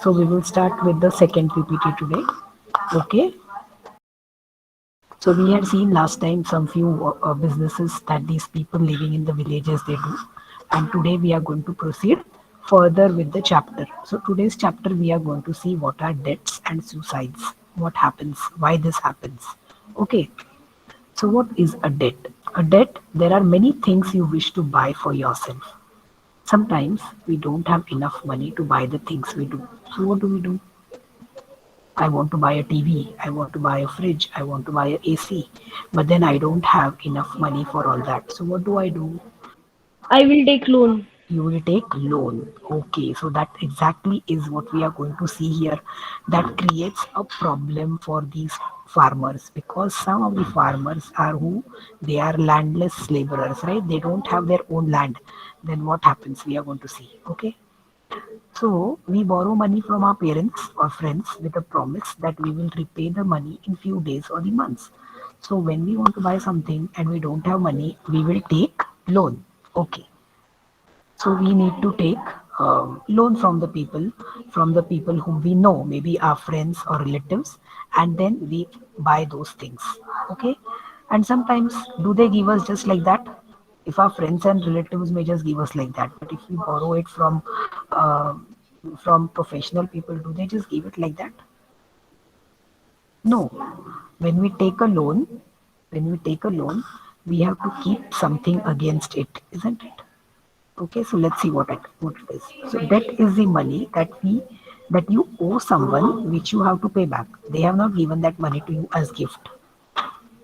So we will start with the second PPT today. Okay. So we had seen last time some few businesses that these people living in the villages they do, and today we are going to proceed further with the chapter. So today's chapter we are going to see what are debts and suicides, what happens, why this happens. Okay. So what is a debt? A debt, there are many things you wish to buy for yourself. Sometimes we don't have enough money to buy the things we do. So what do we do? I want to buy a TV, I want to buy a fridge, I want to buy a AC, but then I don't have enough money for all that. So what do? I will take loan. You will take loan. Okay, so that exactly is what we are going to see here. That creates a problem for these farmers because some of the farmers are who they are landless laborers, right? They don't have their own land. Then what happens? We are going to see. Okay. So we borrow money from our parents or friends with a promise that we will repay the money in few days or the months. So when we want to buy something and we don't have money, we will take loan. Okay. So we need to take loan from the people whom we know, maybe our friends or relatives, and then we buy those things. Okay. And sometimes do they give us just like that? If our friends and relatives may just give us like that, but if we borrow it uh, from professional people, do they just give it like that? No. When we take a loan, when we take a loan, we have to keep something against it, isn't it? Okay, so let's see what it is. So debt is the money that you owe someone which you have to pay back. They have not given that money to you as gift.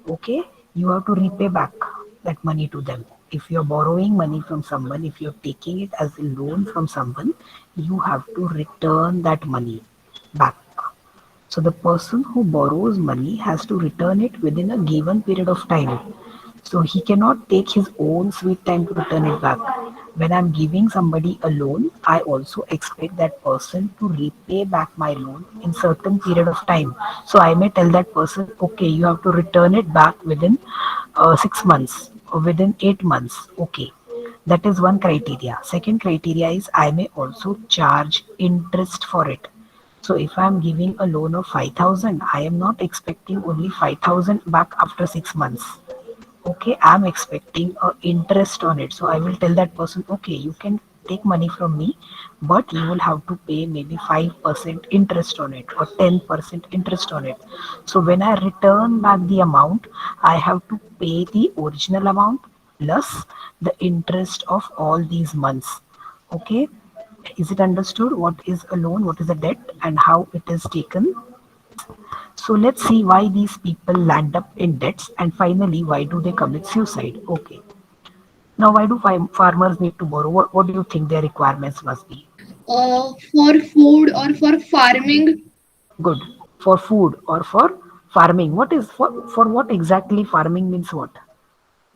Okay, you have to repay back that money to them. If you're borrowing money from someone, if you're taking it as a loan from someone, you have to return that money back. So the person who borrows money has to return it within a given period of time. So he cannot take his own sweet time to return it back. When I'm giving somebody a loan, I also expect that person to repay back my loan in certain period of time. So I may tell that person, okay, you have to return it back within 6 months or within 8 months. Okay, that is one criteria. Second criteria is I may also charge interest for it. So if I am giving a loan of 5,000, I am not expecting only 5,000 back after 6 months. Okay, I'm expecting a interest on it. So I will tell that person, okay, you can take money from me, but you will have to pay maybe 5% interest on it or 10% interest on it. So when I return back the amount, I have to pay the original amount plus the interest of all these months. Okay, is it understood what is a loan, what is a debt, and how it is taken? So let's see why these people land up in debts and finally why do they commit suicide. Okay. Now why do farmers need to borrow? What do you think their requirements must be? For food or for farming. Good. For food or for farming. What is for what exactly farming means what?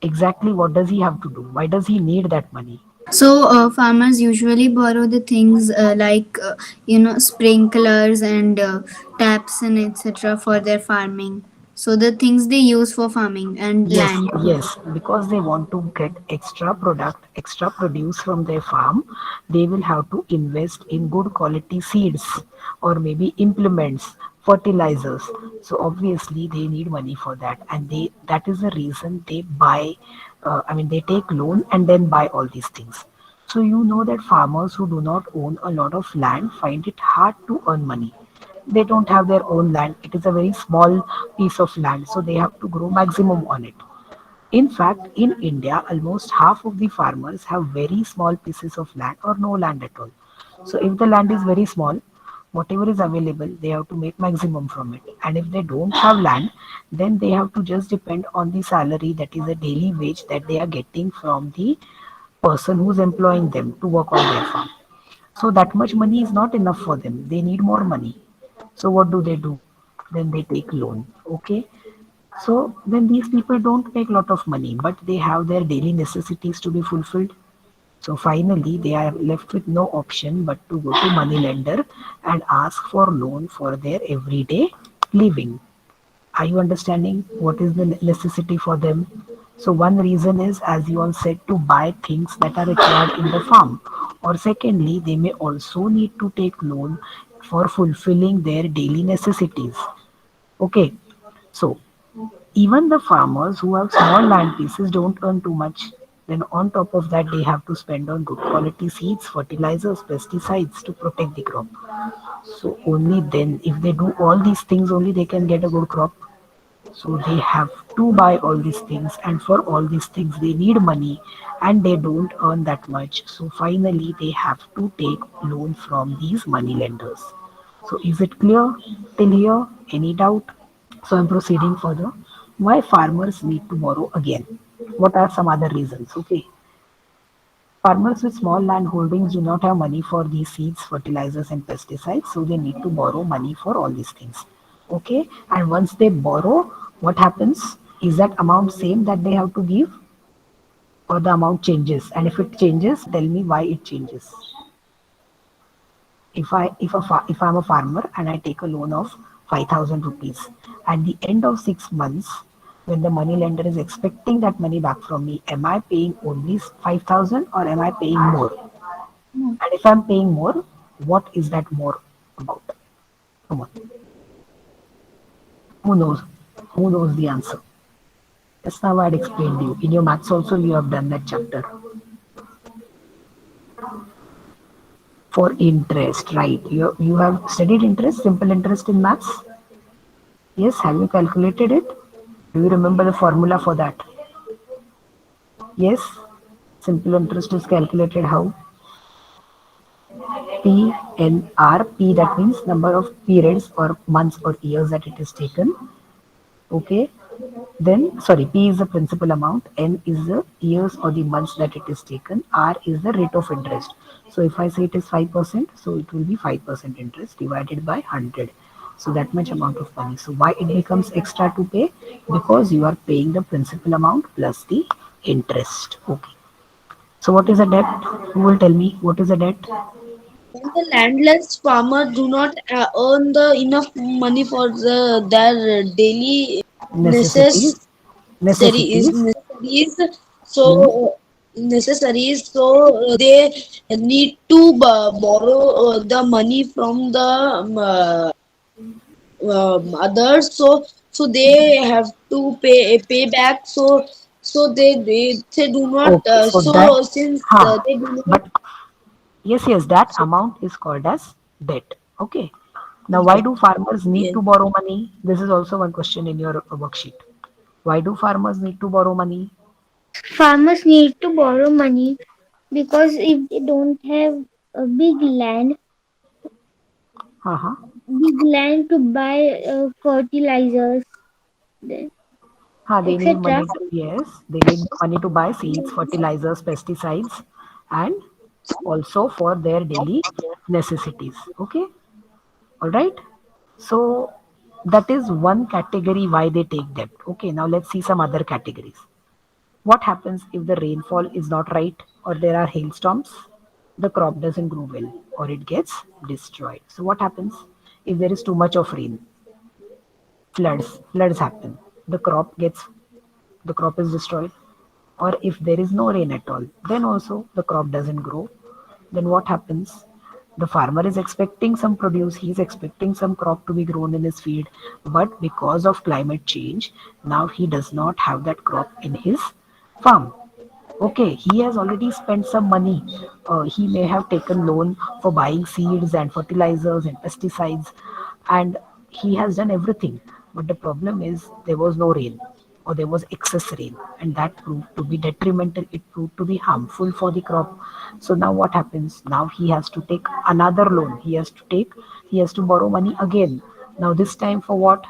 Exactly what does he have to do? Why does he need that money? So, farmers usually borrow the things sprinklers and taps and etc. for their farming. So, the things they use for farming and Yes, land. yes, because they want to get extra product, extra produce from their farm, they will have to invest in good quality seeds or maybe implements, fertilizers. So obviously they need money for that, and they that is the reason they buy. They take loan and then buy all these things. So you know that farmers who do not own a lot of land find it hard to earn money. They don't have their own land. It is a very small piece of land, so they have to grow maximum on it. In fact, in India, almost half of the farmers have very small pieces of land or no land at all. So if the land is very small, whatever is available, they have to make maximum from it. And if they don't have land, then they have to just depend on the salary, that is a daily wage that they are getting from the person who's employing them to work on their farm. So that much money is not enough for them. They need more money. So what do? Then they take loan. Okay. So then these people don't make a lot of money, but they have their daily necessities to be fulfilled. So finally, they are left with no option but to go to money lender and ask for loan for their everyday living. Are you understanding what is the necessity for them? So one reason is, as you all said, to buy things that are required in the farm. Or secondly, they may also need to take loan for fulfilling their daily necessities. Okay, so even the farmers who have small land pieces don't earn too much. Then, on top of that, they have to spend on good quality seeds, fertilizers, pesticides to protect the crop. So, only then, if they do all these things, only they can get a good crop. So, they have to buy all these things, and for all these things, they need money and they don't earn that much. So, finally, they have to take loan from these money lenders. So, is it clear till here? Any doubt? So I'm proceeding further. Why farmers need to borrow again? What are some other reasons? Okay. Farmers with small land holdings do not have money for these seeds, fertilizers, and pesticides, so they need to borrow money for all these things. Okay. And once they borrow, what happens? Is that amount same that they have to give, or the amount changes? And if it changes, tell me why it changes. If I'm a farmer and I take a loan of 5,000 rupees, at the end of 6 months, when the money lender is expecting that money back from me, am I paying only 5,000 or am I paying more? And if I'm paying more, what is that more about? Come on, who knows? Who knows the answer? Just now I had explained you. In your maths also you have done that chapter. For interest, right? You have studied interest, simple interest in maths. Yes, have you calculated it? Do you remember the formula for that? Yes, simple interest is calculated how? PNR, P that means number of periods or months or years that it is taken. Okay, then sorry, P is the principal amount, N is the years or the months that it is taken, R is the rate of interest. So if I say it is 5%, so it will be 5% interest divided by 100. So that much amount of money. So why it becomes extra to pay? Because you are paying the principal amount plus the interest. Okay. So what is a debt? Who will tell me what is a debt? When the landless farmers do not earn the enough money for their daily Necessities. Necessities. necessaries, Hmm. they need to borrow the money from the others. So they have to pay back. They do not. Okay. So that, So since huh. they do not. But yes, yes, that amount is called as debt. Okay. Now, why Yes. do farmers need Yes. to borrow money? This is also one question in your worksheet. Why do farmers need to borrow money? Farmers need to borrow money because if they don't have a Uh-huh. big land to buy fertilizers, They need etc. money to, yes, they need money to buy seeds, fertilizers, pesticides, and also for their daily necessities. Okay. All right. So that is one category why they take debt. Okay. Now let's see some other categories. What happens if the rainfall is not right or there are hailstorms? The crop doesn't grow well or it gets destroyed. So, what happens if there is too much of rain? Floods happen. The crop is destroyed. Or if there is no rain at all, then also the crop doesn't grow. Then what happens? The farmer is expecting some produce, he is expecting some crop to be grown in his field, but because of climate change, now he does not have that crop in his farm. Okay, he has already spent some money. He may have taken loan for buying seeds and fertilizers and pesticides, and he has done everything. But the problem is there was no rain or there was excess rain, and that proved to be detrimental. It proved to be harmful for the crop. So now what happens? Now he has to take another loan. He has to borrow money again. Now this time for what?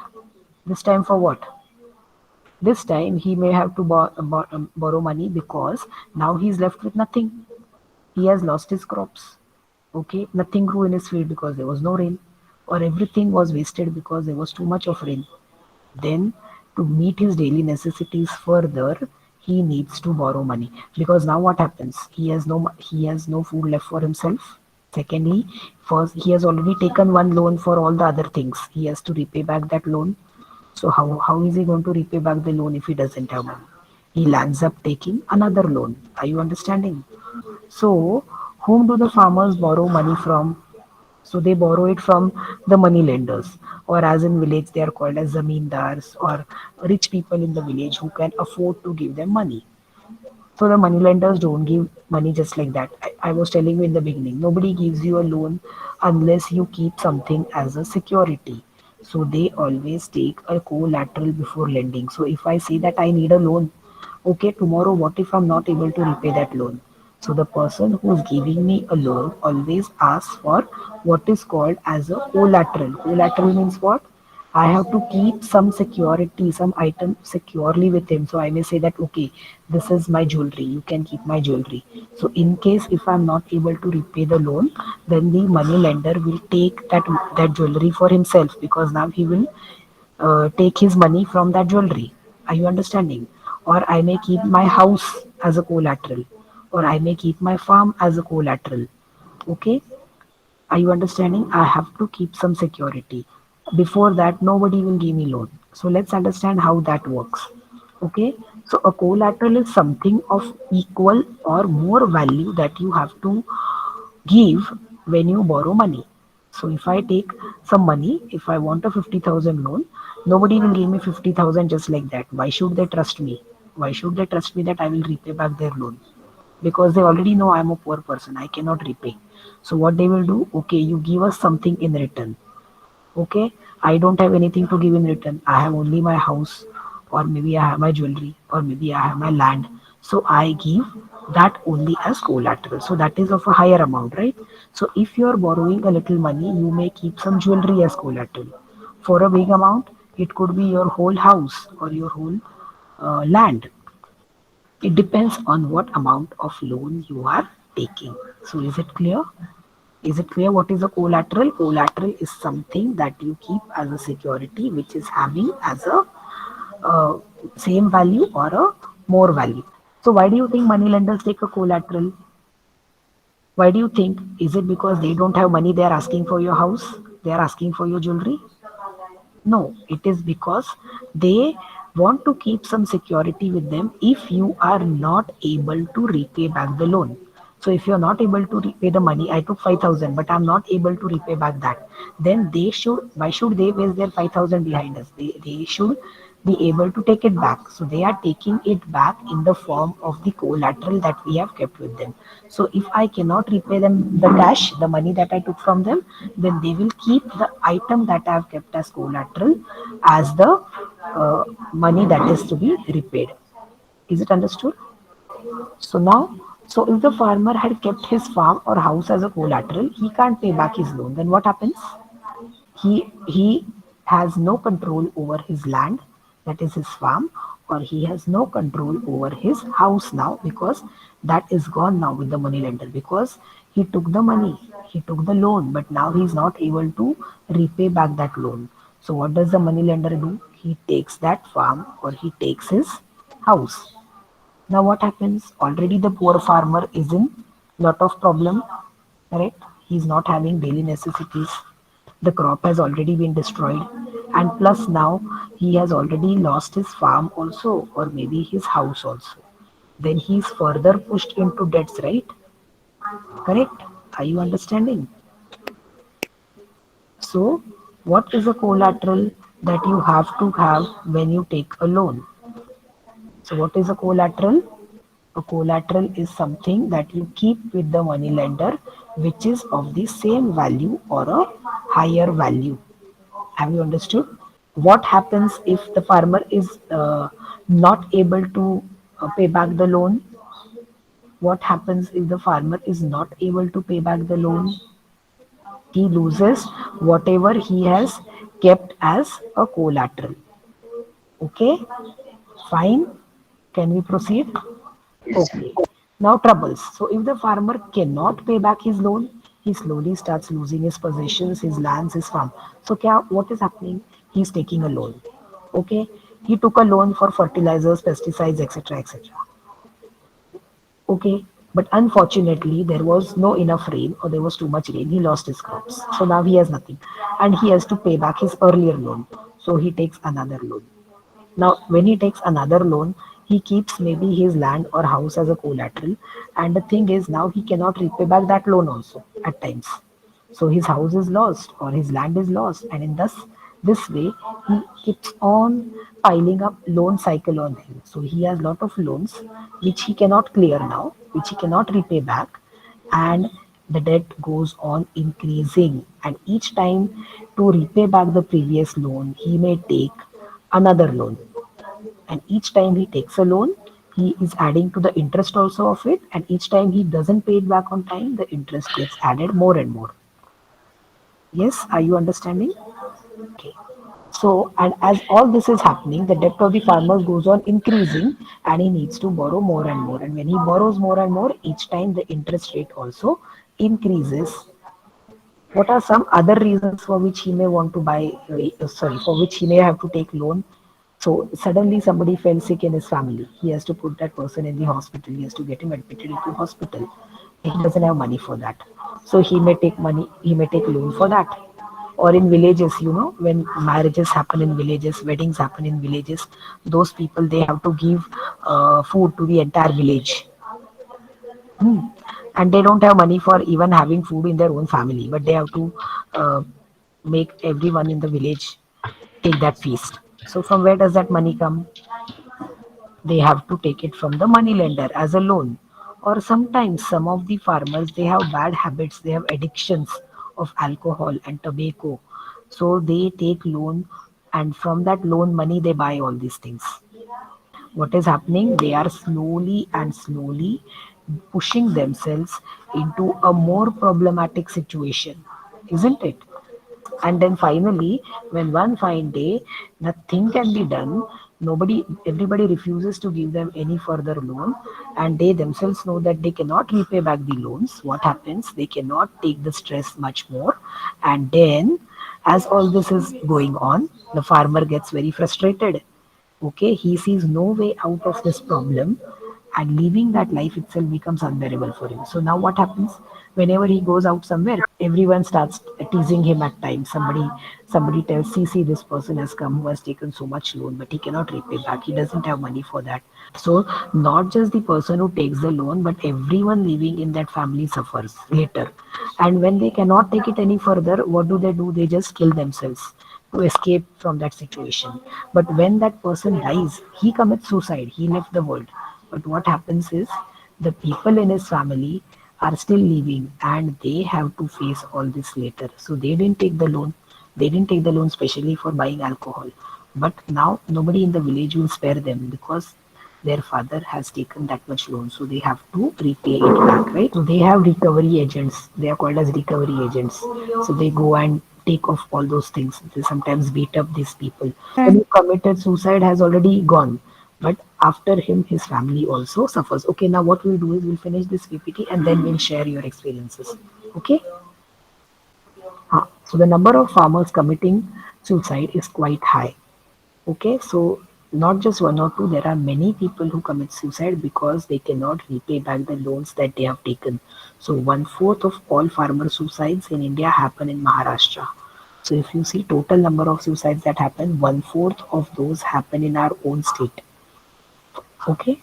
This time for what? This time he may have to borrow money because now he's left with nothing. He has lost his crops. Okay, nothing grew in his field because there was no rain, or everything was wasted because there was too much of rain. Then, to meet his daily necessities further, he needs to borrow money because now what happens? He has no food left for himself. Secondly, first he has already taken one loan for all the other things. He has to repay back that loan. So how is he going to repay back the loan if he doesn't have money? He lands up taking another loan. Are you understanding? So whom do the farmers borrow money from? So they borrow it from the money lenders, or as in village they are called as zamindars, or rich people in the village who can afford to give them money. So the money lenders don't give money just like that. I was telling you in the beginning, nobody gives you a loan unless you keep something as a security. So they always take a collateral before lending. So if I say that I need a loan, okay, tomorrow what if I'm not able to repay that loan? So the person who's giving me a loan always asks for what is called as a collateral. Collateral means what? I have to keep some security, some item securely with him. So I may say that, okay, this is my jewelry. You can keep my jewelry. So in case if I'm not able to repay the loan, then the money lender will take that jewelry for himself, because now he will take his money from that jewelry. Are you understanding? Or I may keep my house as a collateral, or I may keep my farm as a collateral. Okay, are you understanding? I have to keep some security. Before that, nobody will give me loan. So let's understand how that works. Okay. So a collateral is something of equal or more value that you have to give when you borrow money. So if I take some money, if I want a 50,000 loan, nobody will give me 50,000 just like that. Why should they trust me? Why should they trust me that I will repay back their loan? Because they already know I'm a poor person. I cannot repay. So what they will do? Okay, you give us something in return. Okay, I don't have anything to give in return. I have only my house, or maybe I have my jewelry, or maybe I have my land. So I give that only as collateral. So that is of a higher amount, right? So if you are borrowing a little money, you may keep some jewelry as collateral. For a big amount, it could be your whole house or your whole land. It depends on what amount of loan you are taking. So is it clear? Is it clear what is a collateral? Collateral is something that you keep as a security which is having as a uh, same value or a more value. So why do you think money lenders take a collateral? Why do you think? Is it because they don't have money, they are asking for your house? They are asking for your jewelry? No, it is because they want to keep some security with them if you are not able to repay back the loan. So if you're not able to repay the money, I took 5,000, but I'm not able to repay back that, then they should, why should they waste their 5,000 behind us? They should be able to take it back. So they are taking it back in the form of the collateral that we have kept with them. So if I cannot repay them the cash, the money that I took from them, then they will keep the item that I have kept as collateral as the uh, money that is to be repaid. Is it understood? So now, so if the farmer had kept his farm or house as a collateral, he can't pay back his loan. Then what happens? He has no control over his land, that is his farm, or he has no control over his house now, because that is gone now with the money lender, because he took the money, he took the loan, but now he is not able to repay back that loan. So what does the money lender do? He takes that farm or he takes his house. Now what happens? Already the poor farmer is in lot of problem, correct? He's not having daily necessities. The crop has already been destroyed, and plus now he has already lost his farm also, or maybe his house also. Then he's further pushed into debts, right? Correct? Are you understanding? So, what is a collateral that you have to have when you take a loan? So, what is a collateral? A collateral is something that you keep with the money lender which is of the same value or a higher value. Have you understood? What happens if the farmer is not able to pay back the loan? What happens if the farmer is not able to pay back the loan? He loses whatever he has kept as a collateral. Okay, fine. Can we proceed? Okay. Now troubles. So if the farmer cannot pay back his loan, he slowly starts losing his possessions, his lands, his farm. So what is happening? He's taking a loan. Okay. He took a loan for fertilizers, pesticides, etc. etc. Okay. But unfortunately, there was no enough rain or there was too much rain. He lost his crops. So now he has nothing. And he has to pay back his earlier loan. So he takes another loan. Now, when he takes another loan, he keeps maybe his land or house as a collateral. And the thing is, now he cannot repay back that loan also at times. So his house is lost or his land is lost, and in this way he keeps on piling up loan cycle on him. So he has lot of loans which he cannot clear now, which he cannot repay back, and the debt goes on increasing. And each time to repay back the previous loan, he may take another loan, and each time he takes a loan, he is adding to the interest also of it, and each time he doesn't pay it back on time, the interest gets added more and more. Yes, are you understanding? Okay. So, and as all this is happening, the debt of the farmer goes on increasing, and he needs to borrow more and more. And when he borrows more and more, each time the interest rate also increases. What are some other reasons for which he may want to buy, for which he may have to take loan? So suddenly somebody fell sick in his family. He has to put that person in the hospital. He has to get him admitted into hospital. He doesn't have money for that. So he may take money, he may take loan for that. Or in villages, when marriages happen in villages, weddings happen in villages, those people, they have to give food to the entire village. Hmm. And they don't have money for even having food in their own family, but they have to uh, make everyone in the village take that feast. So from where does that money come? They have to take it from the money lender as a loan. Or sometimes some of the farmers, they have bad habits, they have addictions of alcohol and tobacco. So they take loan, and from that loan money they buy all these things. What is happening? They are slowly and slowly pushing themselves into a more problematic situation, isn't it? And then finally, when one fine day nothing can be done, everybody refuses to give them any further loan, and they themselves know that they cannot repay back the loans. What happens? They cannot take the stress much more, and then, as all this is going on, the farmer gets very frustrated. Okay, he sees no way out of this problem, and living that life itself becomes unbearable for him. So now what happens? Whenever he goes out somewhere, everyone starts teasing him at times. Somebody tells, see, this person has come who has taken so much loan, but he cannot repay back. He doesn't have money for that. So not just the person who takes the loan, but everyone living in that family suffers later. And when they cannot take it any further, what do? They just kill themselves to escape from that situation. But when that person dies, he commits suicide. He left the world. But what happens is the people in his family are still living, and they have to face all this later. So they didn't take the loan. They didn't take the loan specially for buying alcohol. But now nobody in the village will spare them because their father has taken that much loan, so they have to repay it back, right? So they have recovery agents. They are called as recovery agents. So they go and take off all those things. They sometimes beat up these people. When he committed suicide has already gone, but after him, his family also suffers. Okay, now what we'll do is we'll finish this PPT and then we'll share your experiences. Okay. So the number of farmers committing suicide is quite high. Okay, so not just one or two, there are many people who commit suicide because they cannot repay back the loans that they have taken. So one fourth of all farmer suicides in India happen in Maharashtra. So if you see total number of suicides that happen, one fourth of those happen in our own state. Okay,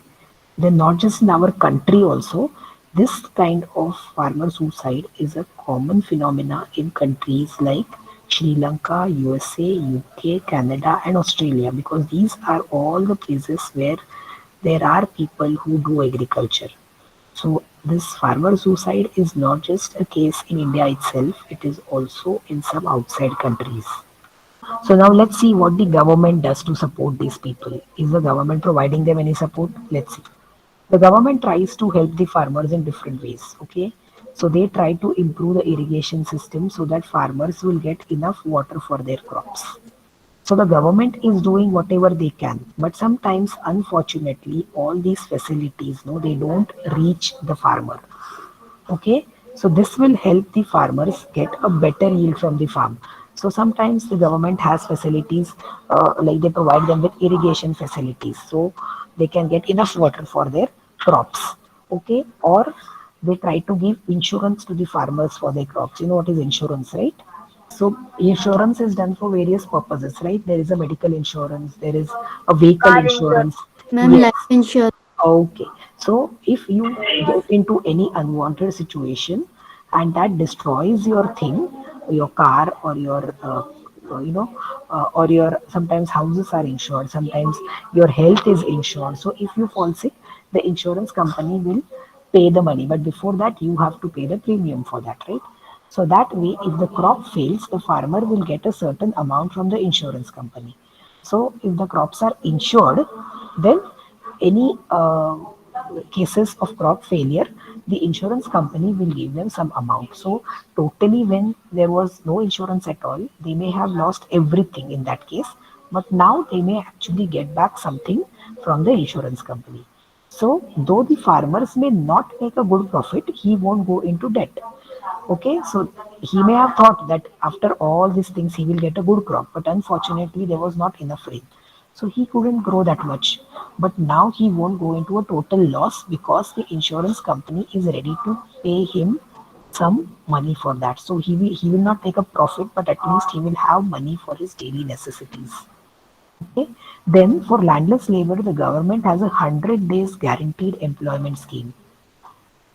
then not just in our country also, this kind of farmer suicide is a common phenomena in countries like Sri Lanka, USA, UK, Canada, and Australia, because these are all the places where there are people who do agriculture. So this farmer suicide is not just a case in India itself, it is also in some outside countries. So now let's see what the government does to support these people. Is the government providing them any support? Let's see. The government tries to help the farmers in different ways. Okay. So they try to improve the irrigation system so that farmers will get enough water for their crops. So the government is doing whatever they can, but sometimes, unfortunately, all these facilities, no, they don't reach the farmer. Okay, so this will help the farmers get a better yield from the farm. So sometimes the government has facilities, like they provide them with irrigation facilities, so they can get enough water for their crops. Okay, or they try to give insurance to the farmers for their crops. You know what is insurance, right? So insurance is done for various purposes, right? There is a medical insurance, there is a vehicle Car insurance. insurance. Ma'am, Yes. life insurance. Okay. So if you get into any unwanted situation, and that destroys your thing, your car or your or your, sometimes houses are insured, sometimes your health is insured. So if you fall sick, the insurance company will pay the money, but before that you have to pay the premium for that, right? So that way, if the crop fails, the farmer will get a certain amount from the insurance company. So if the crops are insured, then any cases of crop failure, the insurance company will give them some amount. So totally, when there was no insurance at all, they may have lost everything in that case, but now they may actually get back something from the insurance company. So though the farmers may not make a good profit, he won't go into debt. Okay, so he may have thought that after all these things he will get a good crop, but unfortunately there was not enough rain. So he couldn't grow that much. But now he won't go into a total loss because the insurance company is ready to pay him some money for that. So he will not take a profit, but at least he will have money for his daily necessities. Okay. Then for landless labor, the government has a 100 days guaranteed employment scheme.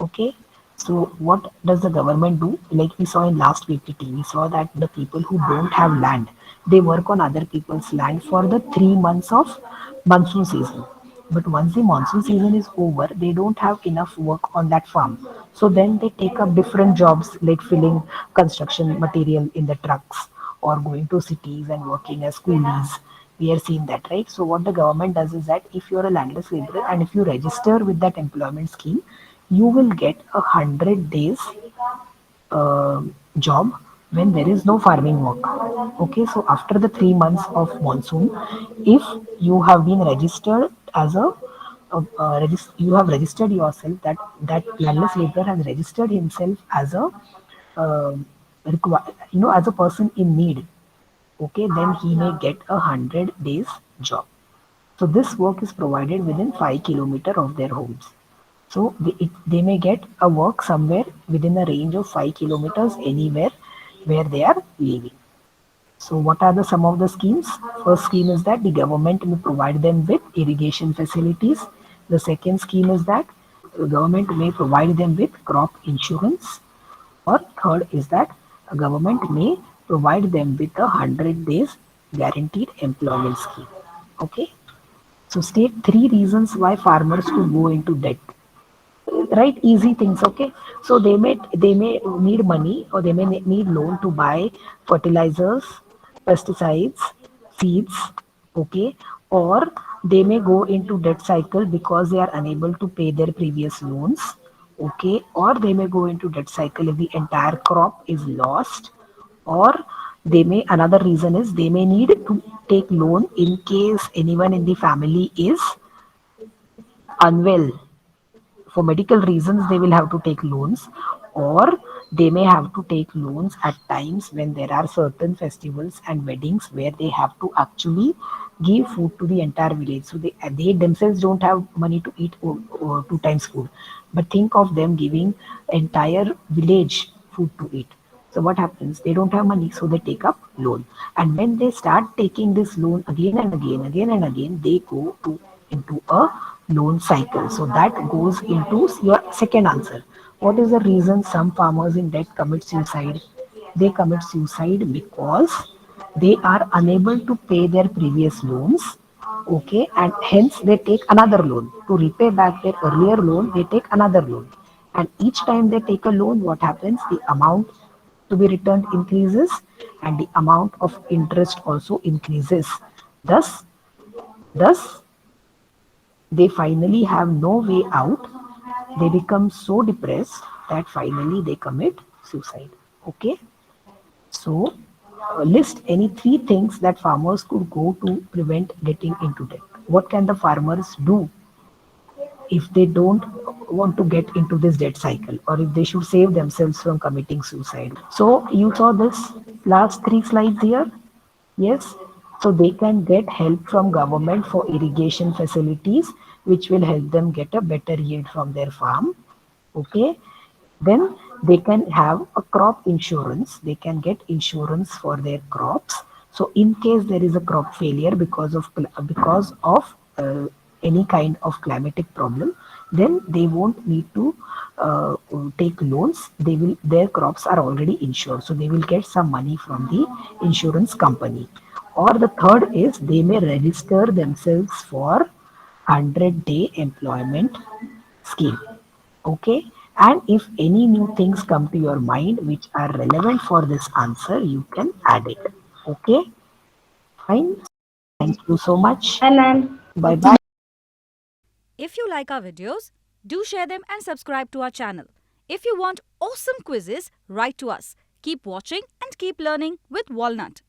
Okay. So what does the government do? Like we saw in last PPT, we saw that the people who don't have land, they work on other people's land for the 3 months of monsoon season. But once the monsoon season is over, they don't have enough work on that farm. So then they take up different jobs like filling construction material in the trucks or going to cities and working as coolies. We are seeing that, right? So what the government does is that if you're a landless laborer and if you register with that employment scheme, you will get 100 days job when there is no farming work. Okay, so after the 3 months of monsoon, if you have been registered as you have registered yourself, that landless laborer has registered himself as a uh, as a person in need. Okay, then he may get 100 days job. So this work is provided within 5 kilometers of their homes. So they may get a work somewhere within a range of 5 kilometers anywhere where they are living. So what are the some of the schemes? First scheme is that the government may provide them with irrigation facilities. The second scheme is that the government may provide them with crop insurance. Or third is that a government may provide them with 100 days guaranteed employment scheme. Okay. So state three reasons why farmers could go into debt. Right, easy things. Okay, so they may need money, or they may need loan to buy fertilizers, pesticides, seeds. Okay, or they may go into debt cycle because they are unable to pay their previous loans. Okay, or they may go into debt cycle if the entire crop is lost, or they may, another reason is they may need to take loan in case anyone in the family is unwell. For medical reasons they will have to take loans, or they may have to take loans at times when there are certain festivals and weddings where they have to actually give food to the entire village. So they themselves don't have money to eat 2 times food, but think of them giving entire village food to eat. So what happens? They don't have money, so they take up loan. And when they start taking this loan again and again, they go to into a loan cycle. So that goes into your second answer. What is the reason some farmers in debt commit suicide? They commit suicide because they are unable to pay their previous loans. Okay, and hence they take another loan to repay back their earlier loan. They take another loan, and each time they take a loan, what happens? The amount to be returned increases, and the amount of interest also increases. Thus, they finally have no way out. They become so depressed that finally they commit suicide. Okay, so list any three things that farmers could go to prevent getting into debt. What can the farmers do if they don't want to get into this debt cycle, or if they should save themselves from committing suicide? So you saw this last three slides here. Yes, so they can get help from government for irrigation facilities, which will help them get a better yield from their farm. Okay, then they can have a crop insurance. They can get insurance for their crops. So in case there is a crop failure because of any kind of climatic problem, then they won't need to take loans. They will, their crops are already insured, so they will get some money from the insurance company. Or the third is they may register themselves for 100-day employment scheme. Okay, and if any new things come to your mind which are relevant for this answer, you can add it. Okay, fine. Thank you so much. Hi, ma'am. Bye bye. If you like our videos, do share them and subscribe to our channel. If you want awesome quizzes, write to us. Keep watching and keep learning with Walnut.